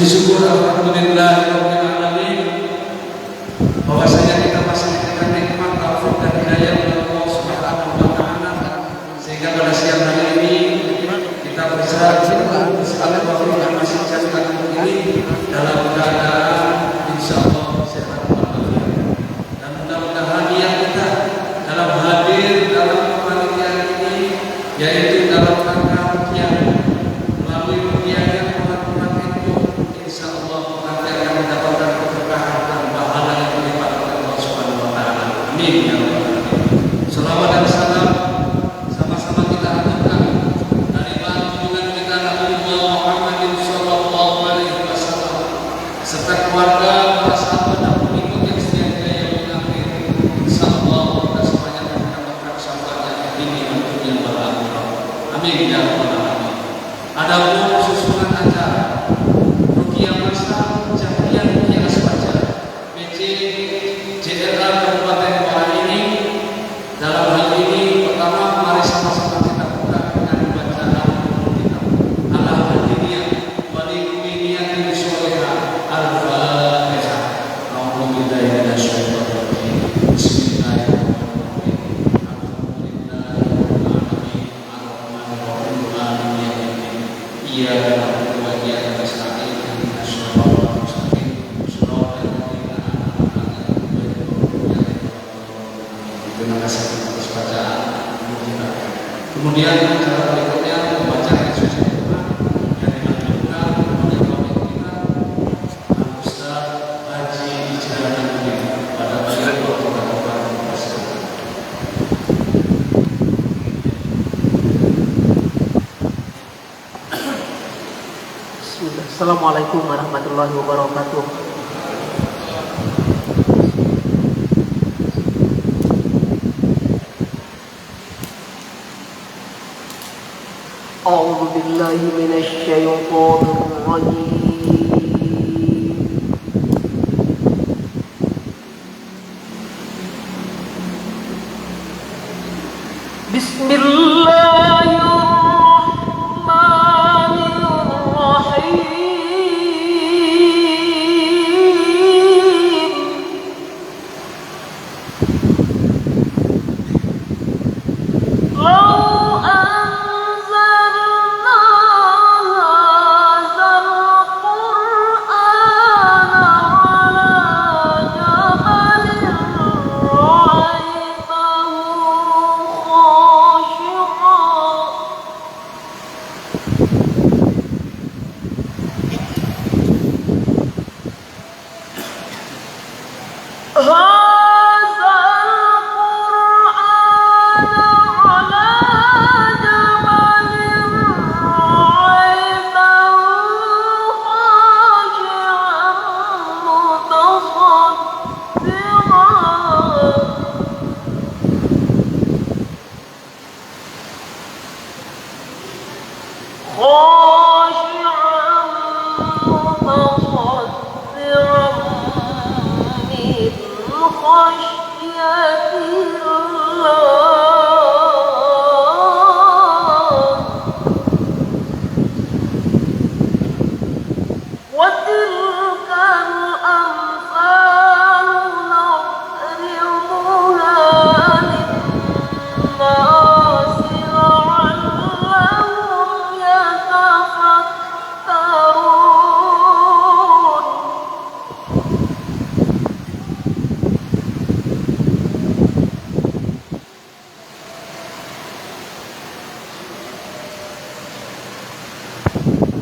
syukur alhamdulillahirabbil alamin bahwasanya kita masih diberikan nikmat taufik dan hidayah oleh Allah Subhanahu wa taala sehingga pada siang hari ini kita bersilaturahmi dan masih jadikan ini dalam keadaan insyaallah sehat walafiat. Dan mudah-mudahan niat kita dalam hadir dalam kepanitiaan ini yaitu dalam rangka melalui kegiatan teman-teman itu insyaallah nanti akan mendapatkan keberkahan dan pahala yang berlipat oleh Allah Subhanahu wa taala. Amin ya rabbal alamin. Selawat dan salam sama-sama kita aturkan dari junjungan kita Nabi Muhammad sallallahu alaihi wasallam serta keluarga, para sahabat dan pengikut yang setia hidayah yang akhir. Insyaallah kita semuanya akan mendapatkan syafaatnya di dunia wal akhirah. Amin ya rabbal alamin. Adapun susunan acara Ruqyah Masal Jahriah Ruqyah Aswaja PC JRA Kabupaten Muara ini dalam hal ini pertama mari sama-sama kita buka dengan bacaan kitab Al-Hadiniyah Waliqiniyatin Sholihah Al-Fatihah. A'udzubillahi minasyaitonir rajim. Bismillahirrahmanirrahim. Alhamdulillahirabbil alamin arrahmanirrahim maliki yaumiddin. Iyyaka na'budu wa iyyaka nasta'in ihdinas siratal mustaqim siratal ladzina an'amta 'alaihim. Terima kasih atas bacaan. Kemudian acara berikutnya pembacaan eksekusi Quran yang dilanjutkan oleh topik kita Ustaz Haji Ijazah pada bagian kita bersama. Assalamualaikum warahmatullahi wabarakatuh. A'udzu billahi minasy syaithanir rajim.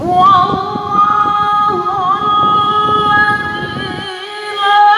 Wallahu alladzi la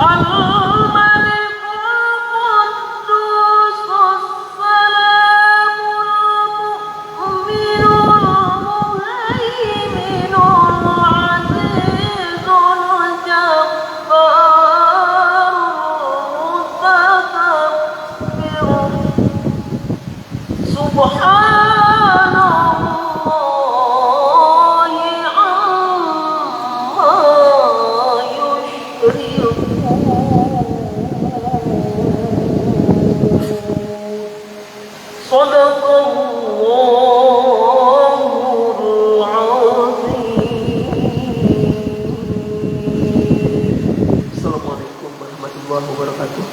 الملك القدوس السلام المؤمن المهيمن العزيز الجبار المتكبر سبحان الله عما يشركون صدق الله العظيم. Assalamualaikum warahmatullahi wabarakatuh.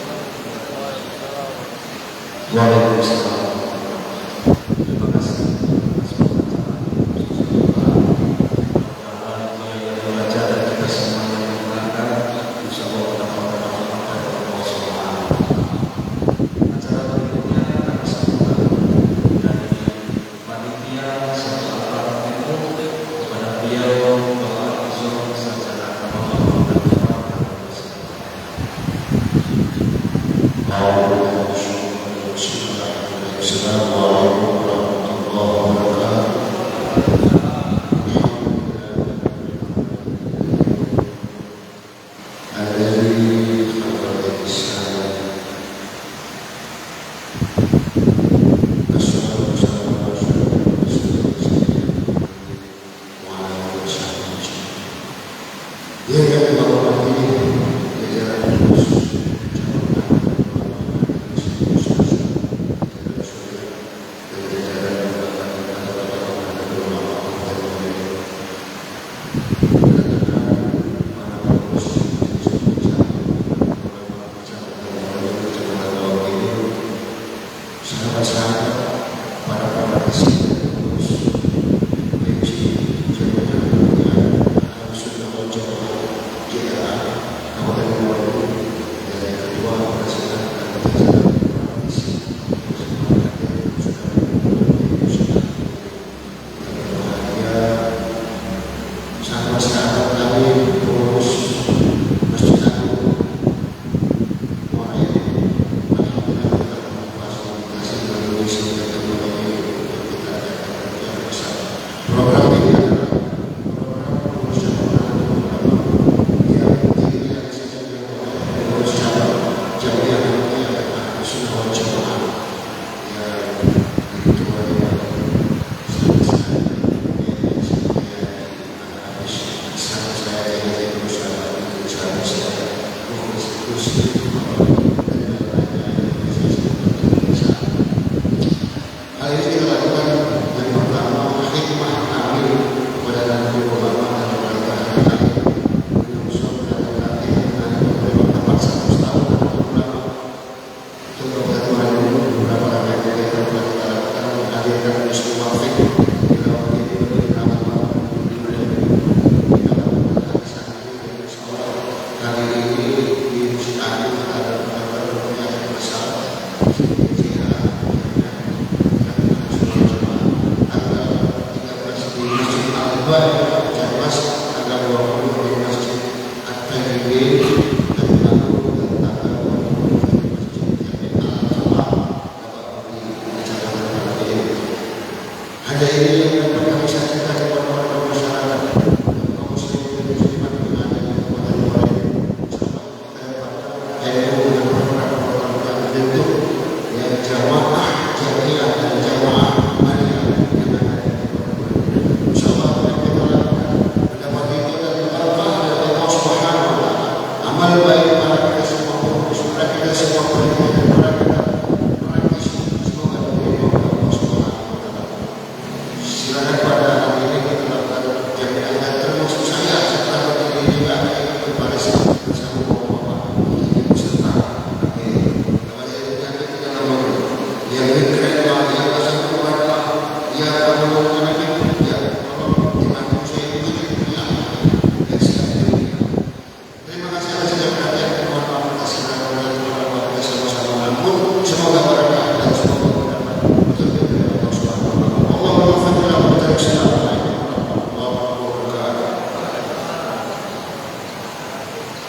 Waalaikumsalam. Terima kasih atas yang membaca dan kita semua yang mendengarkan. Insyaallah kita akan Allah Subhanahu. Acara berikutnya akan sambutan dari panitia Sahabat itu kepada beliau Bapak Zul Sarjana Assalamualaikum warahmatullahi wabarakatuh.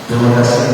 Terima kasih.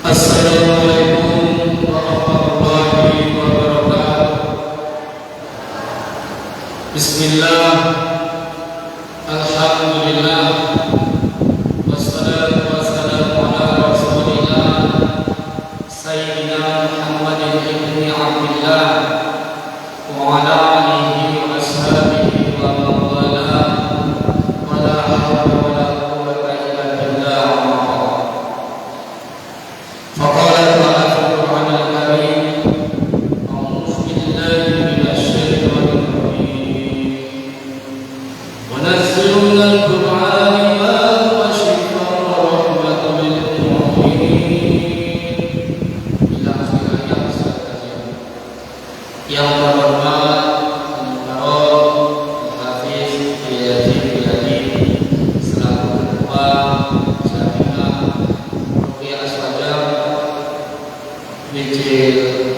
Assalamualaikum warahmatullahi wabarakatuh. Bismillah, alhamdulillah, wassalatu wassalamu ala rasulillah Sayyidina Muhammadin ibni Abdillah wa ala alihi wa ashabihi wa mawala wa la hawla wa la quwwata illa billah. فقال تعالى في القرآن الكريم أعوذ بالله من الشيطان الرجيم ونزل من القرآن ما هو شفاء ورحمة للمؤمنين إلى آخر آيات yang terhormat Al-Hafiz Yazid selaku ketua Jamiah Ruqyah Aswaja Bijil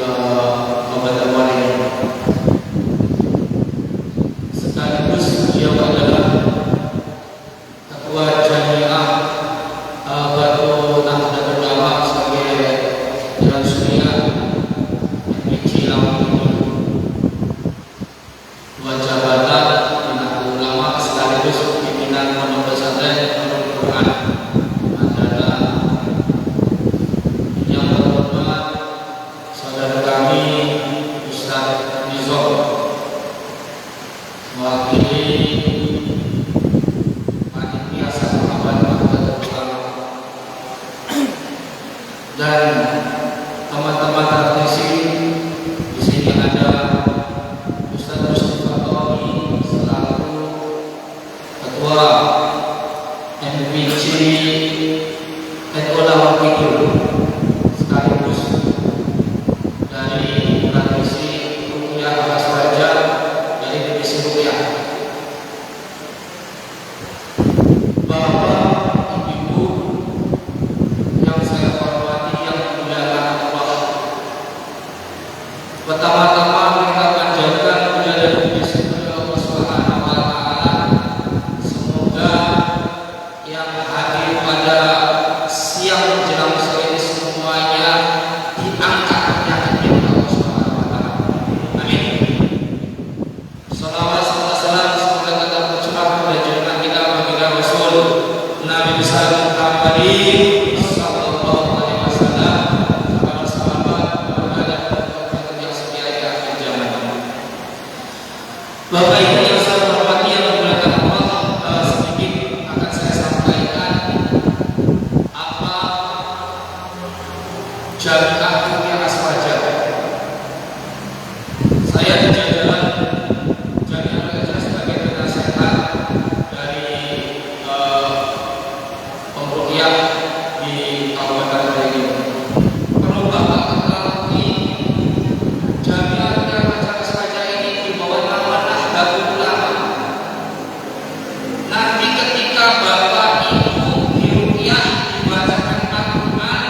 Obat-Obatan ini, sekaligus beliau adalah ketua Jamiah Batu Nahdlatul Ulama sebagai Jalan Suria Bijil Lampung, dua jabatan Nahdlatul Ulama sekaligus pimpinan Pondok Pesantren Nurul Quran adalah yang terhormat saudara kami Ustaz Nizam, mewakili panitia Sahabat Nahdlatul Ulama, dan teman-teman praktisi. Di sini ada Ustaz Mustafa Tawami selaku ketua MPC NU Lawang Kidul, sekaligus dari praktisi Ruqyah Aswaja dari divisi Ruqyah. Bapak, Ibu yang saya hormati, yang dimuliakan Allah, pertama-tama kita panjatkan puja dan puji kepada Allah Subhanahu wa taala. Semoga yang hadir pada siang menjelang sore ini semuanya diangkat penyakitnya oleh Allah Subhanahu wa taala. Amin. Salawat serta salam semoga tetap tercurah pada junjungan kita baginda Rasul Nabi besar Muhammad sallallahu alaihi wasallam, para sahabat, keluarga dan yang setia di akhir zaman. Bapak Ibu yang saya hormati, yang dimuliakan Allah, sedikit akan saya sampaikan apa Jamiah Ruqyah Aswaja. Saya di jajaran Jamiah Ruqyah sebagai penasehat dari Pemruqyah di Kabupaten Bogor. Perlu Bapak ketahui, Jamiah Ruqyah Aswaja ini di bawah nama Nahdlatul Ulama. Nanti ketika Bapak Ibu di Ruqyah dibacakan Al-Quran,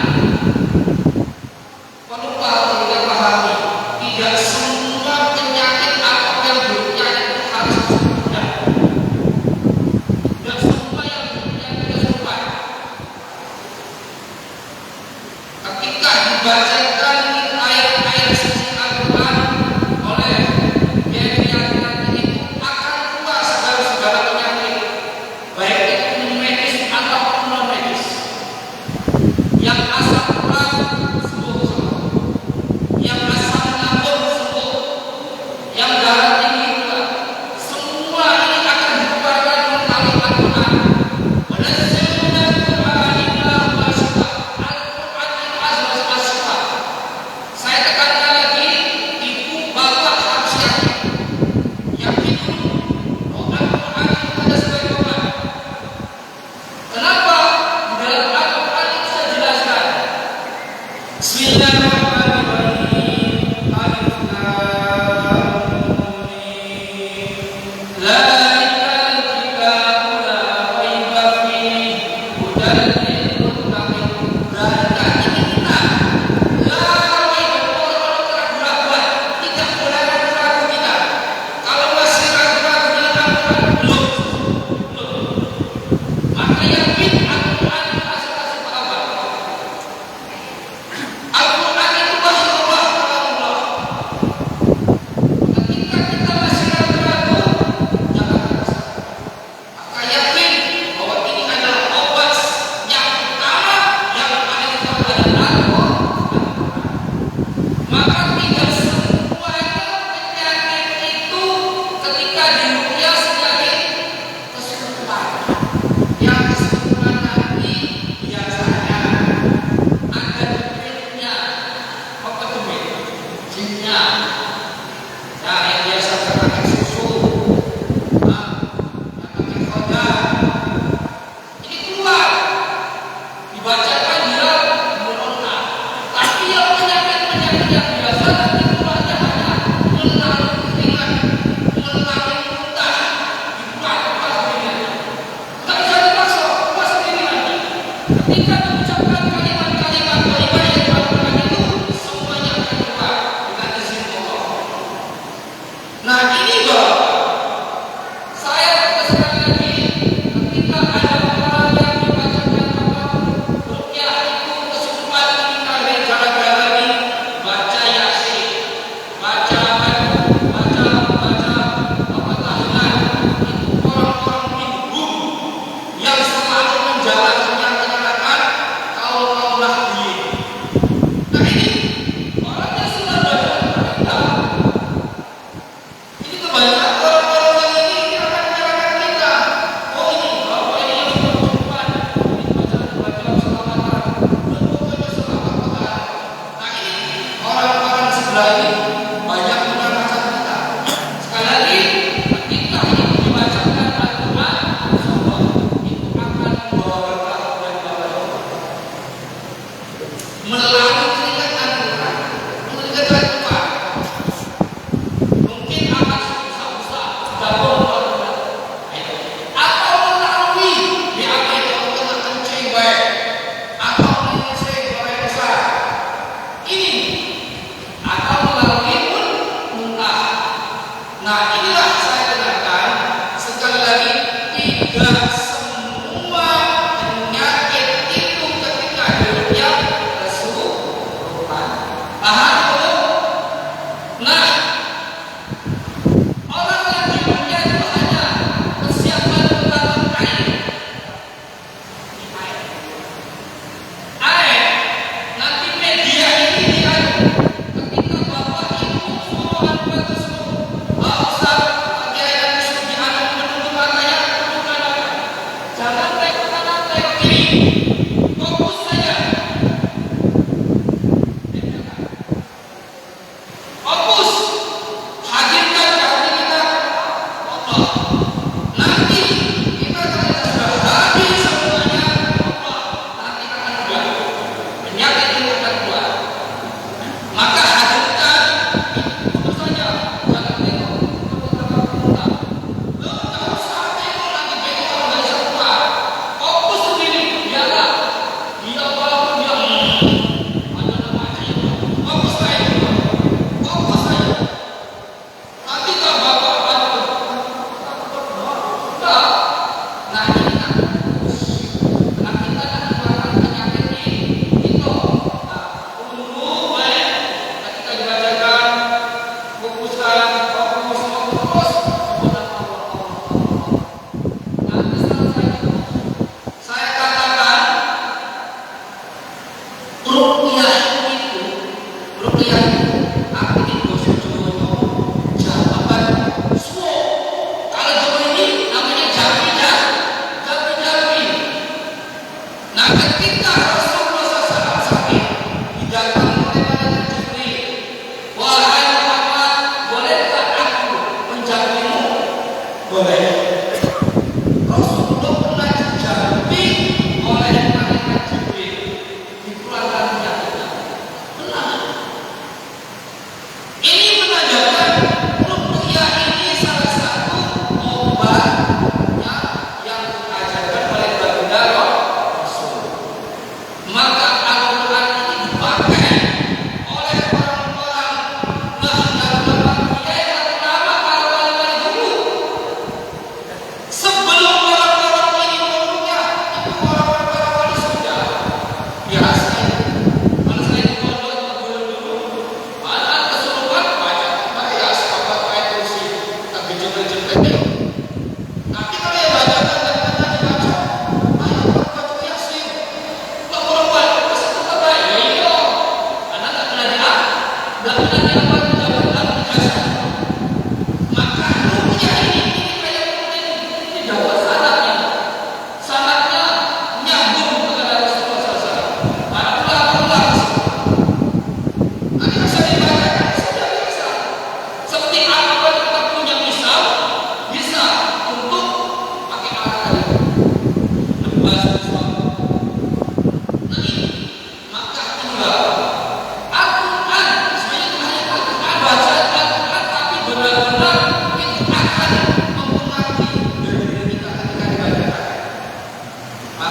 Maka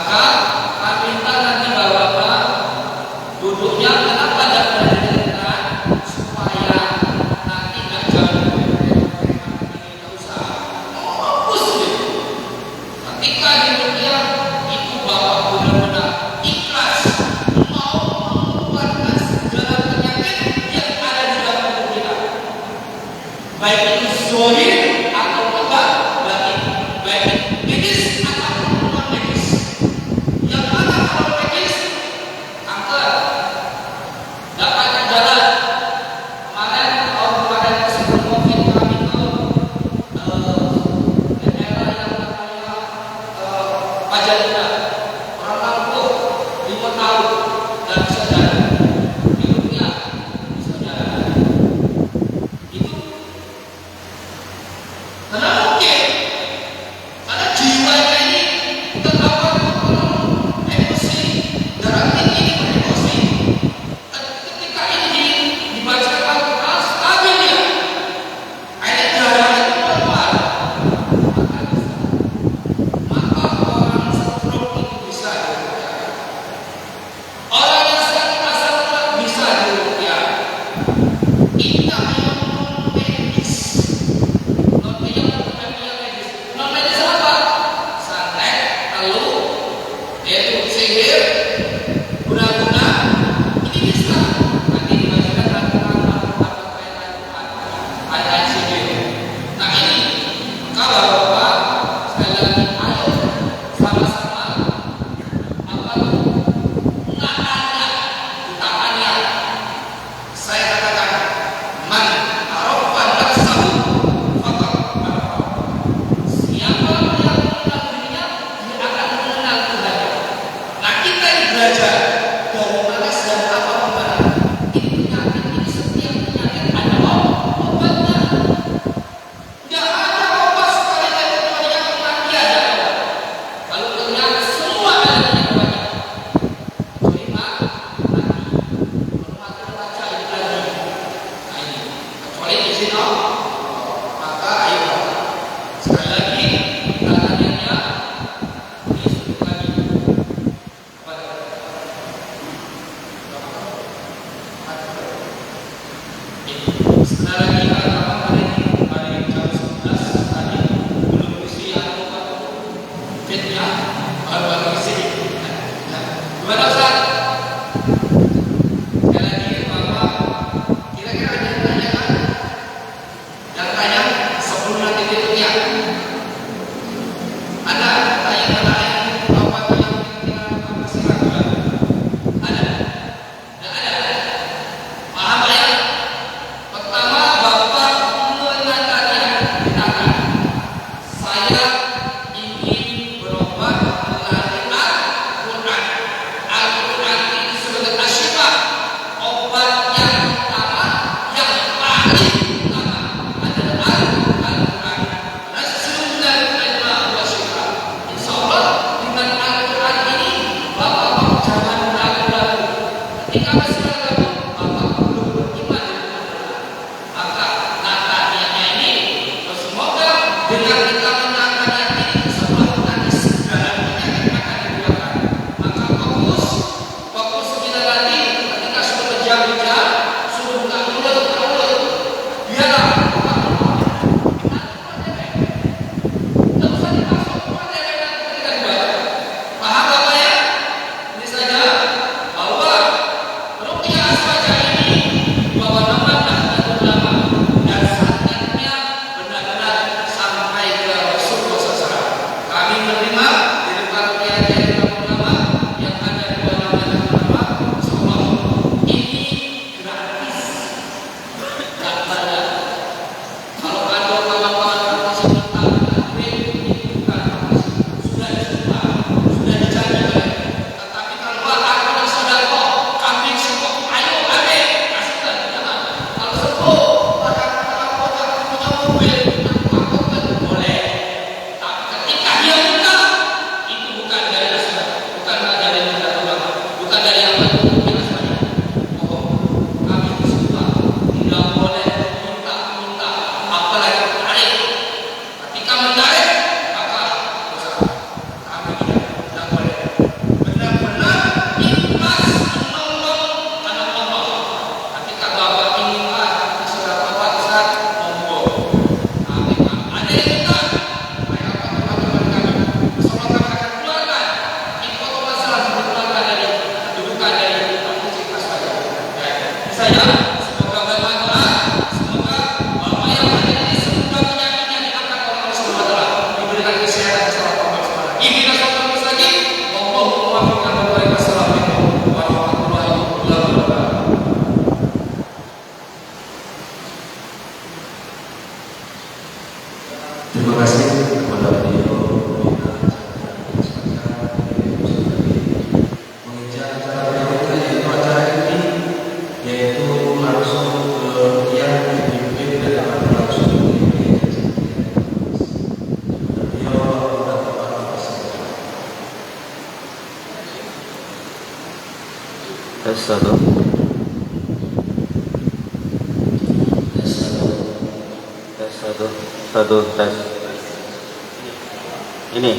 Maka kami minta nanti Bapak duduknya kenapa tidak berdekatan supaya nanti nggak jauh nggak usah fokus gitu. Ketika duduknya itu Bapak benar-benar ikhlas mau mengeluarkan segala penyakit yang ada di dalam tubuh kita, baik itu zahir atau enggak, baik medis atau non medis. Yang mana kalau medis angkat dapat jalan. Kemarin sebelum COVID kami ke daerah yang namanya Pajalina, orang Lampung 5 tahun dan bisa jalan, hidupnya bisa jalan. Itu karena mungkin karena jiwanya ini terdapat emosi, darah tinggi emosi. Ketika ini dibacakan Al-Quran stabil dia, air darahnya keluar, maka orang stroke itu bisa diruqyah. Orang yang sakit asam urat bisa diruqyah. Indah yang non medis. Non medis apa? Santet, telu, yaitu sihir, guna-guna. Ini bisa nanti dibacakan ayat sihir. Nah ini kalau Bapak sekali lagi ayo sama-sama apa tahannya. Saya katakan man arafa nafsahu faqad arafa. Siapa yang mengenal dirinya, dia akan mengenal Tuhan. Nah kita ini belajar dari mana dan apa obatnya. Ini penyakit, ini setiap penyakit ada obatnya. Tidak ada obat sekali lagi kecuali yang mati ada obat. Kalau ternyata semua ada obatnya. Kecuali mati. Kalau mati baca itu lagi. Nah ini kecuali izin Allah. Maka ayo sekali lagi tangannya disebut lagi pada sekali lagi kata hari jam 11 tadi belum isi atau fitnya baru isi. Gimana Ustaz? Sekali lagi Bapak kira-kira ada yang tanya kan? Yang tanya sebelum nanti diruqyah. Ada tanya-tanya apa yang kira-kira masih ragu? Ada? Tidak ada? Paham ya? Pertama Bapak menyatakan saya ingin berobat melalui Al-Quran. Al-Quran itu sebagai asyifah, obat yang pertama, yang paling utama adalah Al-Quran. Rasulullah wa syifah. Insya Allah dengan Al-Quran ini Bapak jangan ragu-ragu. Ketika masih ragu, Bapak belum beriman. Maka natanya ini semoga dengan kita menatanya ini sebuah nanti segala penyakit akan dibuatkan. Maka fokus kita nanti ketika sudah berjam-jam sudah buka mulut biarlah buka mulut. Tidak usah dipasok kepada yang ketika dibaca. Paham Bapak ya? Ini saja bahwa ruqyah Wassalamualaikum warahmatullahi wabarakatuh. Terima kasih kepada beliau mengincar acara berikutnya, yaitu acara ini, yaitu langsung ke yang dipimpin dan akan langsung di beliau berkata Assalamualaikum. Satu tes. Ini.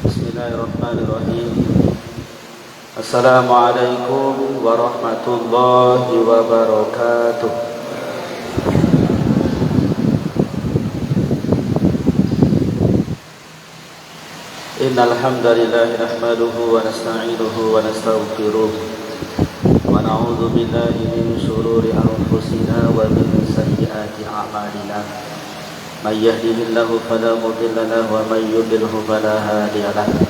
Bismillahirrahmanirrahim. Assalamualaikum warahmatullahi wabarakatuh. Innal hamdalillah nahmaduhu wa nasta'inuhu wa nastaghfiruh wa na'udzu billahi min shururi anfusina wa min sayyiati a'malina. May yahdihillahu fala mudilla lahu wa may yudlilhu fala hadiya lahu.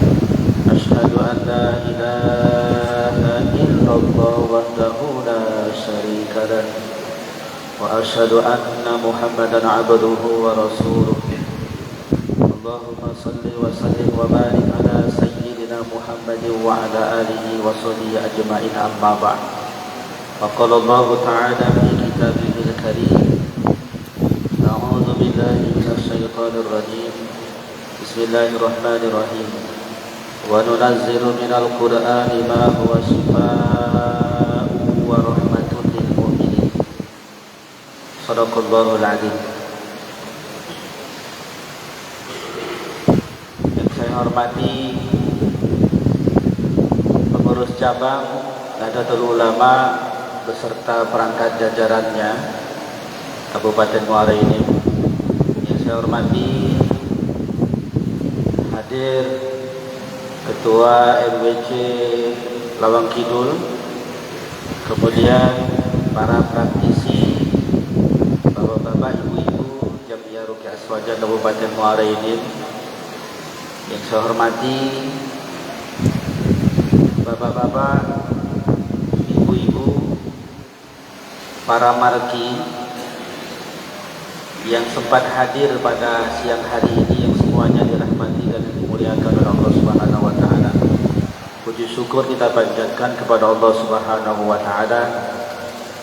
Asyhadu an la ilaha illallah wahdahu la syarika lahu wa asyhadu anna Muhammadan 'abduhu wa rasuluh. Allahumma salli wa sallim wa barik ala sayyidina Muhammadin wa ala alihi wa sahbihi ajma'in, amma ba'd. Faqala Allah ta'ala fi kitabihil karim, a'udzu billahi minasy syaithanir rajim. Bismillahirrahmanirrahim. Wa nunazzilu minal qur'ani ma huwa shifaa'un wa rahmatun lil mu'minin. Shadaqallahul 'azim. Hormati pengurus cabang Nahdlatul Ulama beserta perangkat jajarannya Kabupaten Muara Enim. Yang saya hormati hadir Ketua MWC Lawang Kidul, kemudian para praktisi, bapak-bapak, ibu-ibu Jamiyah Ruqyah Aswaja Kabupaten Muara Enim. Yang saya hormati bapak-bapak, ibu-ibu, para marki yang sempat hadir pada siang hari ini, yang semuanya dirahmati dan dimuliakan oleh Allah Subhanahu wa taala. Puji syukur kita panjatkan kepada Allah Subhanahu wa taala.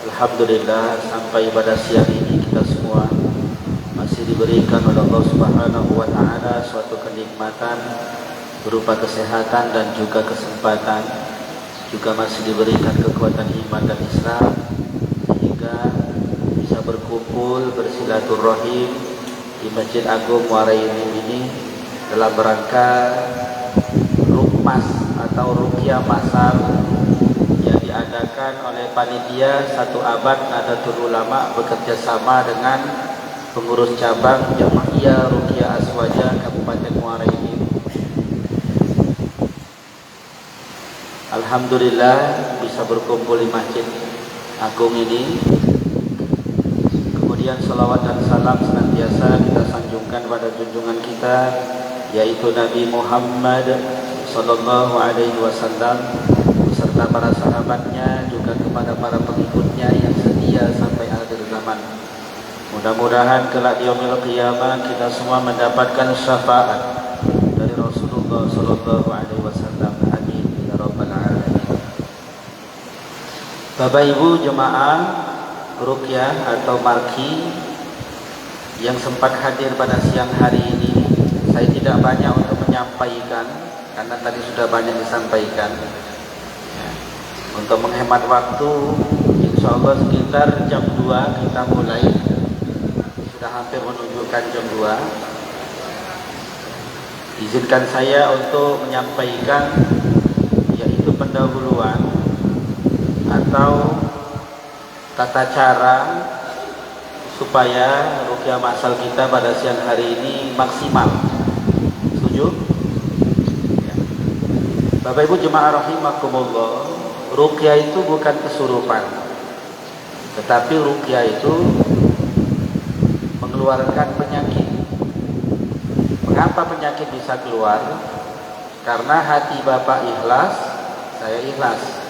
Alhamdulillah, sampai pada siang ini kita semua masih diberikan oleh Allah Subhanahu wa taala suatu kenikmatan berupa kesehatan dan juga kesempatan, juga masih diberikan kekuatan iman dan Islam sehingga bisa berkumpul bersilaturahim di Masjid Agung Muara Enim ini dalam rangka rukmas atau ruqyah masal yang diadakan oleh panitia 1 abad Nahdlatul Ulama bekerja sama dengan pengurus cabang Jamiyah Ruqyah Aswaja Kabupaten Muara Enim. Alhamdulillah bisa berkumpul di Masjid Agung ini. Kemudian salawat dan salam senantiasa kita sanjungkan pada junjungan kita, yaitu Nabi Muhammad sallallahu alaihi wasallam beserta para sahabatnya, juga kepada para pengikutnya yang setia sampai akhir zaman. Mudah-mudahan kelak di yaumil qiyamah kita semua mendapatkan syafaat dari Rasulullah sallallahu alaihi wasallam. Amin ya rabbal alamin. Bapak Ibu jemaah ruqyah atau marki yang sempat hadir pada siang hari ini, saya tidak banyak untuk menyampaikan karena tadi sudah banyak disampaikan. Untuk menghemat waktu, insyaallah sekitar jam 2 kita mulai. Hampir menunjukkan jam 2. Izinkan saya untuk menyampaikan yaitu pendahuluan atau tata cara supaya ruqyah masal kita pada siang hari ini maksimal. Setuju? Ya. Bapak Ibu jemaah rahimakumullah, ruqyah itu bukan kesurupan, tetapi ruqyah itu mengeluarkan penyakit. Mengapa penyakit bisa keluar? Karena hati Bapak ikhlas, saya ikhlas.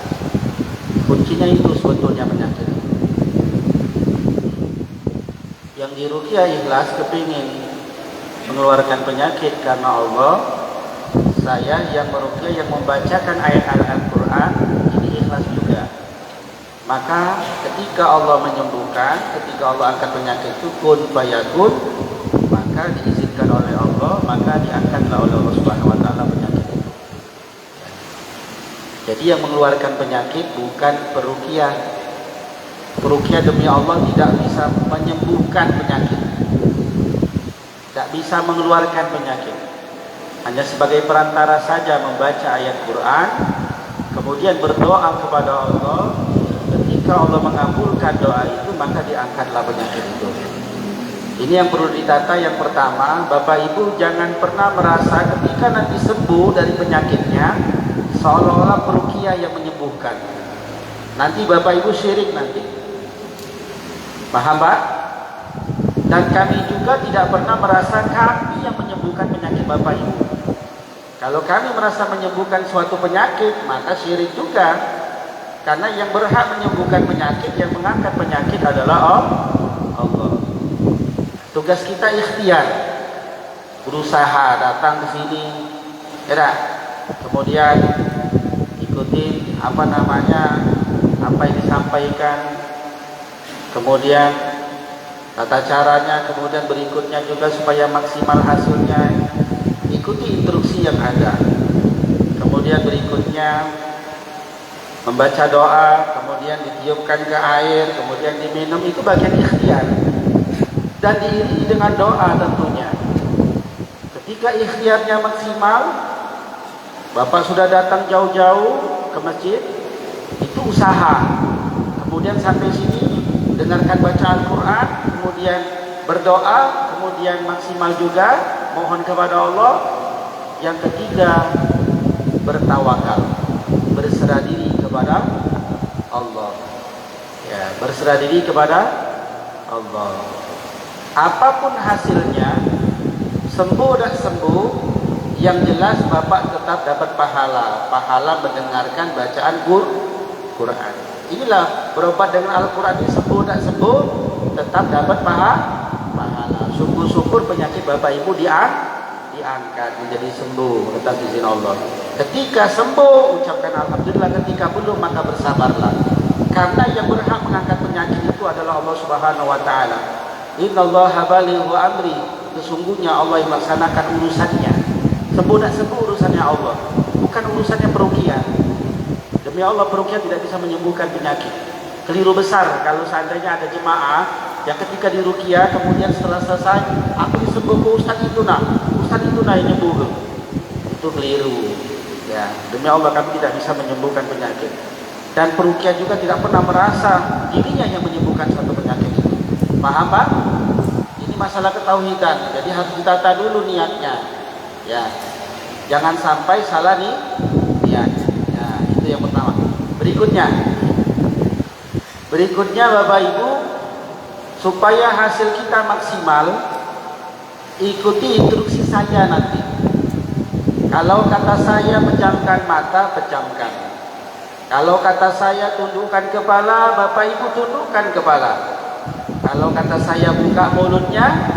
Kuncinya itu sebetulnya penyakit. Yang diruqyah ikhlas kepingin mengeluarkan penyakit karena Allah. Saya yang meruqyah, yang membacakan ayat-ayat Al-Quran, ini ikhlas juga. Maka ketika Allah menyembuhkan, ketika Allah angkat penyakit itu kun fayakun, maka diizinkan oleh Allah, maka diangkatlah oleh Allah Subhanahu wa taala penyakit itu. Jadi yang mengeluarkan penyakit bukan peruqyah. Peruqyah demi Allah tidak bisa menyembuhkan penyakit, tidak bisa mengeluarkan penyakit. Hanya sebagai perantara saja membaca ayat Quran, kemudian berdoa kepada Allah. Ketika Allah mengabulkan doa itu, maka diangkatlah penyakit itu. Ini yang perlu ditata. Yang pertama, Bapak Ibu jangan pernah merasa ketika nanti sembuh dari penyakitnya seolah-olah peruqyah yang menyembuhkan. Nanti Bapak Ibu syirik nanti. Paham Pak? Dan kami juga tidak pernah merasa kami yang menyembuhkan penyakit Bapak Ibu. Kalau kami merasa menyembuhkan suatu penyakit, maka syirik juga. Karena yang berhak menyembuhkan penyakit, yang mengangkat penyakit adalah Allah. Tugas kita ikhtiar, berusaha datang ke sini, ya, kemudian ikutin apa yang disampaikan, kemudian tata caranya, kemudian berikutnya juga supaya maksimal hasilnya, ikuti instruksi yang ada. Kemudian berikutnya membaca doa, kemudian ditiupkan ke air, kemudian diminum, itu bagian ikhtiar. Dan diiringi dengan doa tentunya. Ketika ikhtiarnya maksimal, Bapak sudah datang jauh-jauh ke masjid, itu usaha. Kemudian sampai sini dengarkan bacaan Quran, kemudian berdoa, kemudian maksimal juga mohon kepada Allah. Yang ketiga, bertawakal, berserah diri kepada Allah. Ya, berserah diri kepada Allah. Apapun hasilnya, sembuh dan sembuh, yang jelas Bapak tetap dapat pahala mendengarkan bacaan Quran. Inilah berobat dengan Al-Quran ini, sembuh dan sembuh, tetap dapat pahala. Syukur-syukur penyakit Bapak Ibu diangkat menjadi sembuh atas izin Allah. Ketika sembuh, ucapkan alhamdulillah. Ketika belum, maka bersabarlah. Karena yang berhak mengangkat penyakit itu adalah Allah Subhanahu wa taala. Innallaha balighu amri. Sesungguhnya Allah yang melaksanakan urusannya. Sembuh dan sembuh urusannya Allah, bukan urusannya peruqyah. Demi Allah, peruqyah tidak bisa menyembuhkan penyakit. Keliru besar kalau seandainya ada jemaah yang ketika diruqyah kemudian setelah selesai, aku disembuhkan Ustaz itu yang nyembuh. Itu keliru. Ya, demi Allah kami tidak bisa menyembuhkan penyakit. Dan peruqyah juga tidak pernah merasa dirinya yang menyembuhkan suatu penyakit itu. Paham Pak? Ini masalah ketauhidan. Jadi harus ditata dulu niatnya. Ya, jangan sampai salah nih niat. Ya, itu yang pertama. Berikutnya Bapak Ibu, supaya hasil kita maksimal, ikuti instruksi saya nanti. Kalau kata saya pejamkan mata, pejamkan. Kalau kata saya tundukkan kepala, Bapak Ibu tundukkan kepala. Kalau kata saya buka mulutnya,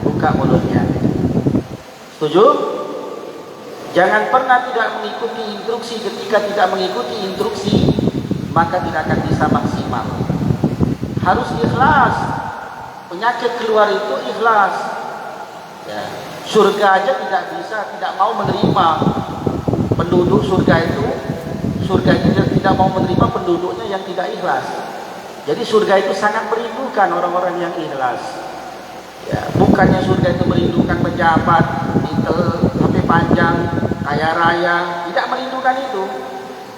buka mulutnya. Setuju? Jangan pernah tidak mengikuti instruksi. Ketika tidak mengikuti instruksi, maka tidak akan bisa maksimal. Harus ikhlas. Penyakit keluar itu ikhlas. Ya. Surga aja tidak bisa, tidak mau menerima penduduk surga itu. Surga itu tidak mau menerima penduduknya yang tidak ikhlas. Jadi surga itu sangat merindukan orang-orang yang ikhlas. Ya, bukannya surga itu merindukan pejabat, titel, HP panjang, kaya raya, tidak merindukan itu.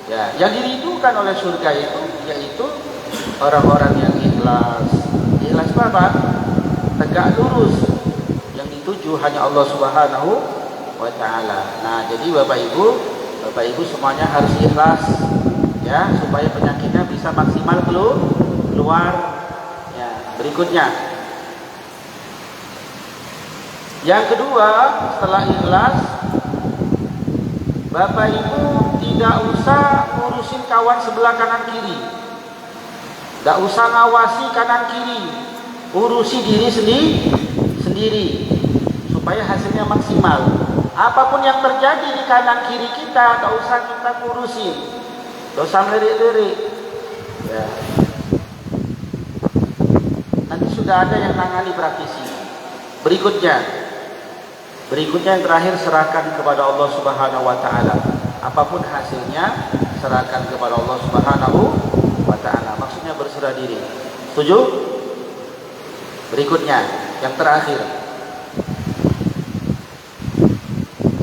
Ya, yang dirindukan oleh surga itu yaitu orang-orang yang ikhlas. Ikhlas apa? Tegak lurus. Yang dituju hanya Allah Subhanahu wa taala. Nah, jadi Bapak Ibu semuanya harus ikhlas ya, supaya penyakitnya bisa maksimal keluar. Ya, berikutnya. Yang kedua, setelah ikhlas, Bapak Ibu tidak usah ngurusin kawan sebelah kanan kiri. Tidak usah ngawasi kanan kiri. Urusi diri sendiri supaya hasilnya maksimal. Apapun yang terjadi di kanan kiri kita, tidak usah kita ngurusin. Tidak usah melirik-lirik. Ya. Nanti sudah ada yang tangani praktisi. Berikutnya yang terakhir, serahkan kepada Allah Subhanahu wa taala. Apapun hasilnya, serahkan kepada Allah Subhanahu wa taala. Maksudnya berserah diri. Setuju? Berikutnya, yang terakhir.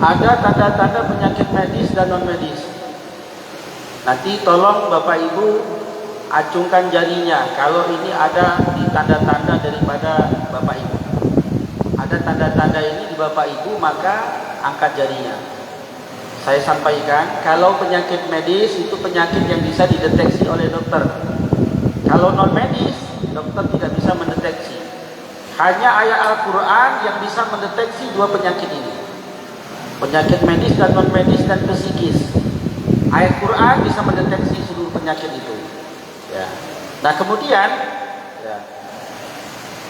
Ada tanda-tanda penyakit medis dan non medis. Nanti tolong Bapak Ibu acungkan jarinya kalau ini ada di tanda-tanda daripada Bapak Ibu. Ada tanda-tanda ini di Bapak Ibu, maka angkat jarinya. Saya sampaikan, kalau penyakit medis itu penyakit yang bisa dideteksi oleh dokter. Kalau non medis, dokter tidak bisa mendeteksi. Hanya ayat Al-Quran yang bisa mendeteksi dua penyakit ini. Penyakit medis dan non medis dan psikis. Ayat Quran bisa mendeteksi seluruh penyakit itu. Ya. Nah kemudian, ya,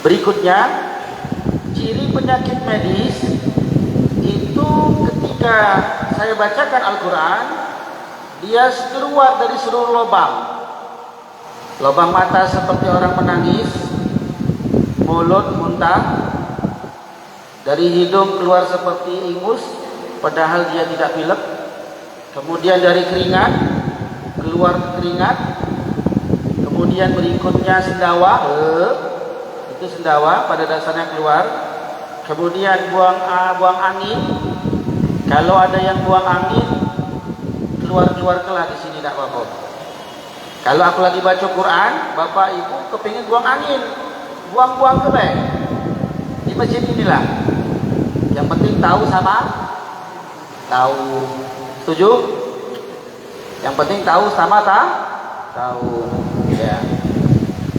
berikutnya, ciri penyakit medis itu ketika saya bacakan Al-Quran, dia keluar dari seluruh lubang. Lubang mata seperti orang menangis, mulut muntah, dari hidung keluar seperti ingus, padahal dia tidak pilek. Kemudian dari keringat, keluar keringat. Kemudian berikutnya sendawa, itu sendawa pada dasarnya keluar. Kemudian buang angin. Kalau ada yang buang angin, keluar kelah di sini tidak apa-apa. Kalau aku lagi baca Quran, Bapak Ibu kepingin buang angin, buang ke bawah. Di masjid inilah. Yang penting tahu sama tahu. Setuju? Yang penting tahu sama tahu. Ya.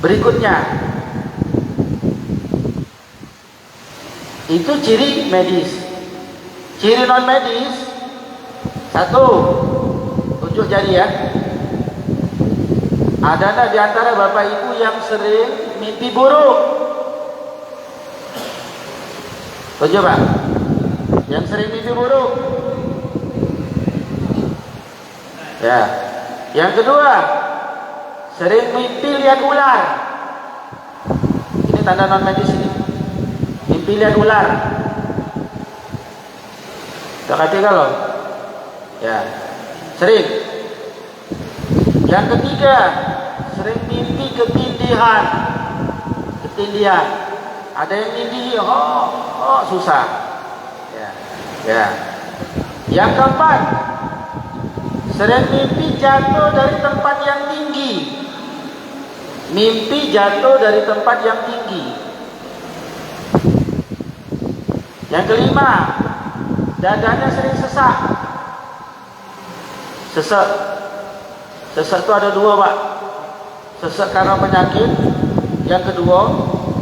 Berikutnya, itu ciri medis. Ciri non medis, satu, tunjuk jari ya. Ada di antara Bapak Ibu yang sering mimpi buruk? Tunjuk Pak. Yang sering mimpi buruk. Ya. Yang kedua, sering mimpi lihat ular. Ini tanda non medis ini. Mimpi lihat ular. Tak kata kalau? Ya. Sering. Yang ketiga, sering mimpi ketindihan. Ada yang mimpi, susah. Ya. Yang keempat, sering mimpi jatuh dari tempat yang tinggi. Mimpi jatuh dari tempat yang tinggi. Yang kelima, dadanya sering sesak. Sesak itu ada dua Pak. Sesak karena penyakit. Yang kedua,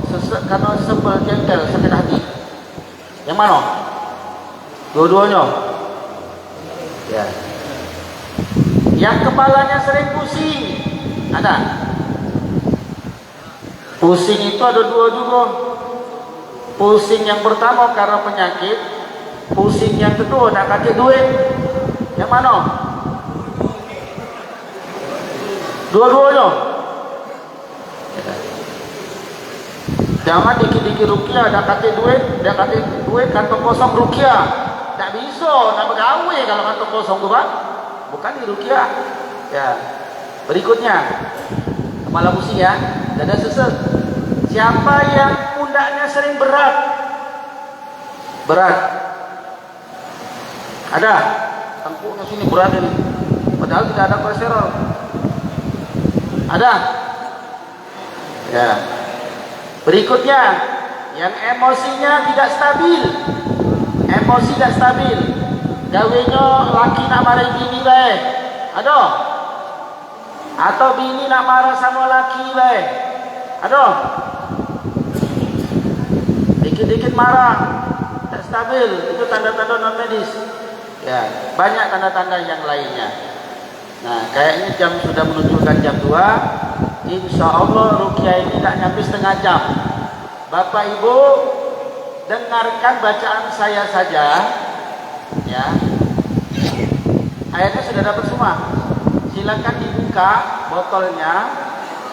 sesak karena sebel jengkel, sakit hati. Yang mana? Dua-duanya. Ya. Yang kepalanya sering pusing. Ada? Pusing itu ada dua juga. Pusing yang pertama karena penyakit. Pusing yang kedua nak kasih duit. Yang mana? Dua-duanya. Jangan dikit-dikit rukia, nak kasih duit, kantong kosong rukia. Tak bisa nak bergawe kalau kantong kosong tu Pak. Bukan di rukia. Ya. Berikutnya, kepala pusing ya, dada sesek. Siapa yang pundaknya sering berat? Ada? Tengkuknya sini berat ini. Padahal tidak ada kolesterol. Ada? Ya. Berikutnya, yang emosinya tidak stabil. Emosi tidak stabil. Gawenya laki nak marah bini bae. Aduh. Atau bini nak marah sama laki bae. Aduh. Dikit-dikit marah, tak stabil. Itu tanda-tanda non medis. Ya, banyak tanda-tanda yang lainnya. Nah, kayaknya jam sudah menunjukkan jam 2. Insya Allah ruqyah ini tak nyampe setengah jam. Bapak Ibu dengarkan bacaan saya saja, ya. Ayatnya sudah dapat semua. Silakan dibuka botolnya,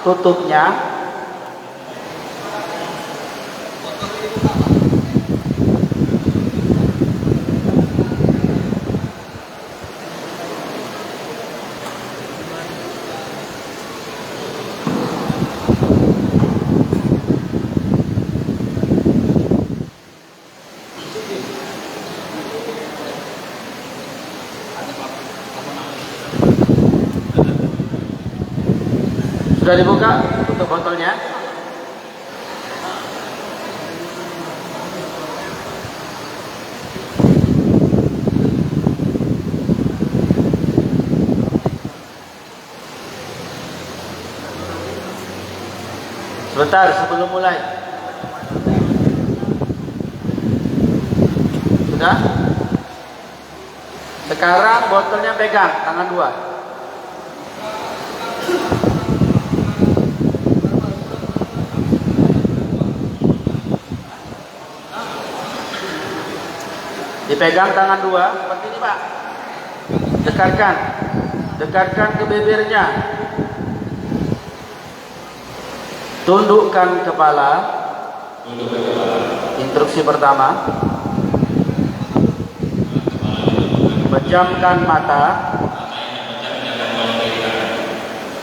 tutupnya. Sudah dibuka tutup botolnya. Sebentar sebelum mulai. Sudah? Sekarang botolnya pegang tangan 2. Dipegang tangan 2 seperti ini, Pak. Dekatkan ke bibirnya. Tundukkan kepala. Instruksi pertama. Pejamkan mata.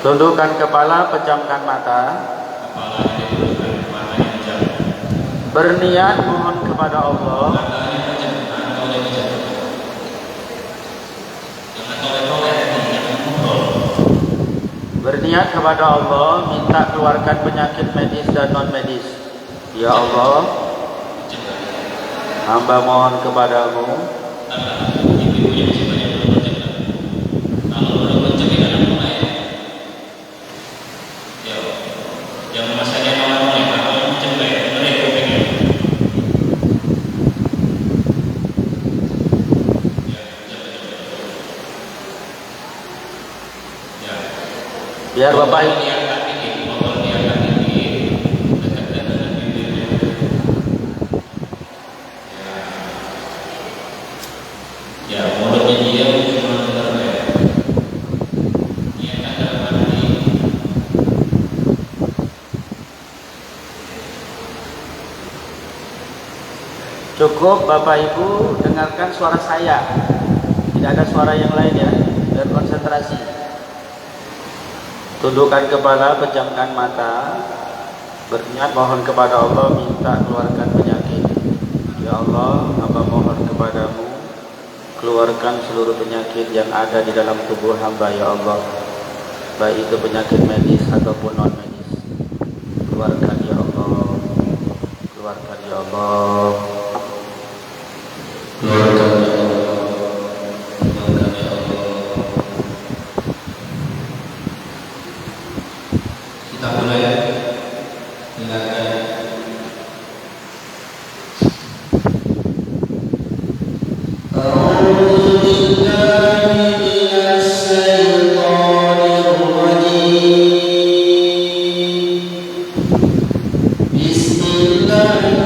Tundukkan kepala, pejamkan mata. Berniat mohon kepada Allah. Berniat kepada Allah, minta keluarkan penyakit medis dan non medis. Ya Allah, hamba mohon kepadamu. Biar Bapak ini ya mulutnya dia cuma cukup Bapak Ibu dengarkan suara saya. Tidak ada suara yang lain ya. Biar konsentrasi. Tundukkan kepala, pejamkan mata. Berniat mohon kepada Allah, minta keluarkan penyakit. Ya Allah, hamba mohon kepadamu, keluarkan seluruh penyakit yang ada di dalam tubuh hamba ya Allah, baik itu penyakit medis ataupun non medis. Keluarkan ya Allah, keluarkan ya Allah, keluarkan ya Allah, keluarkan ya Allah. Kita mulai. Silakan. Bismillah.